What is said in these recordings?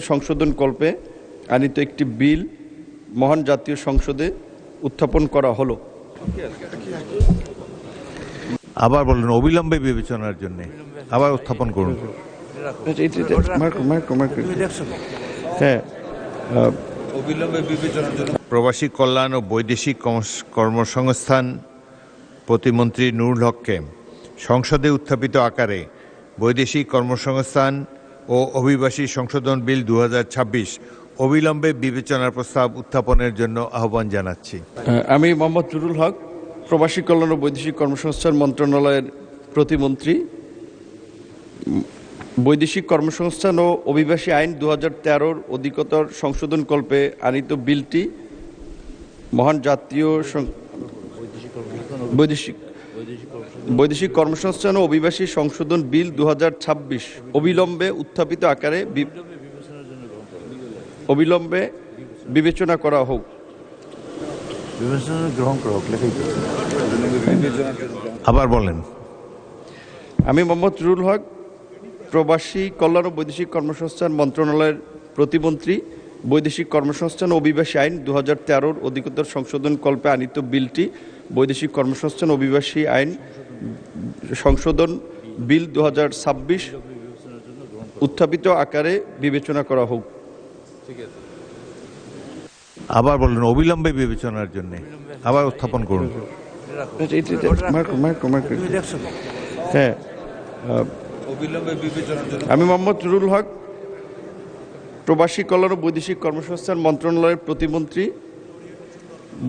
সংশোধন কল্পে আনিত একটি বিল মহান জাতীয় সংসদে উত্থাপন করা হলো। আবার বলুন, অবিলম্বে বিবেচনার জন্য আবার উত্থাপন করুন। হ্যাঁ, প্রবাসী কল্যাণ ও বৈদেশিক কর্মসংস্থান প্রতিমন্ত্রী নুরুল হককে সংসদে উত্থাপিত আকারে বৈদেশিক কর্মসংস্থান ও অভিবাসী সংশোধন বিল 2026 অবিলম্বে বিবেচনার প্রস্তাব উত্থাপনের জন্য আহ্বান জানাচ্ছি। আমি মোহাম্মদ নুরুল হক, প্রবাসী কল্যাণ ও বৈদেশিক কর্মসংস্থান মন্ত্রণালয়ের প্রতিমন্ত্রী, বৈদেশিক কর্মসংস্থান ও অভিবাসী আইন 2013 অধিকতর সংশোধনকল্পে আনিত বিলটি মহান জাতীয় বৈদেশিক কর্মসংস্থান ও অভিবাসী সংশোধন বিল 2026 অবিলম্বে উত্থাপিত আকারে অবিলম্বে বিবেচনা করা হোক। আবার বলেন। আমি মোহাম্মদ নুরুল হক, প্রবাসী কল্যাণ ও বৈদেশিক কর্মসংস্থান মন্ত্রণালয়ের প্রতিমন্ত্রী, বৈদেশিক কর্মসংস্থান ও অভিবাসী আইন 2013 অধিকতর সংশোধন কল্পে আনিত বিলটি বৈদেশিক কর্মসংস্থান ও অভিবাসী আইন সংশোধন বিল 2026 উত্থাপিত আকারে বিবেচনা করা হোক। আবার বলুন, অবিলম্বে বিবেচনার জন্য আবার উত্থাপন করুন। হ্যাঁ, আমি মোহাম্মদ নুরুল হক, প্রবাসী কল্যাণ ও বৈদেশিক কর্মসংস্থান মন্ত্রণালয়ের প্রতিমন্ত্রী,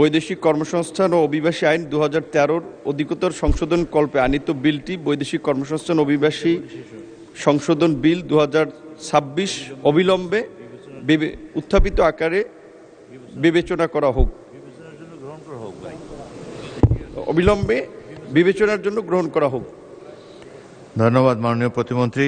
বৈদেশিক কর্মসংস্থান ও অভিবাসী আইন 2013 অধিকতর সংশোধন কল্পে আনিত বিলটি বৈদেশিক কর্মসংস্থান অভিবাসী সংশোধন বিল 2026 অবিলম্বে উত্থাপিত আকারে বিবেচনা করা হোক। অবিলম্বে বিবেচনার জন্য গ্রহণ করা হোক। ধন্যবাদ মাননীয় প্রতিমন্ত্রী।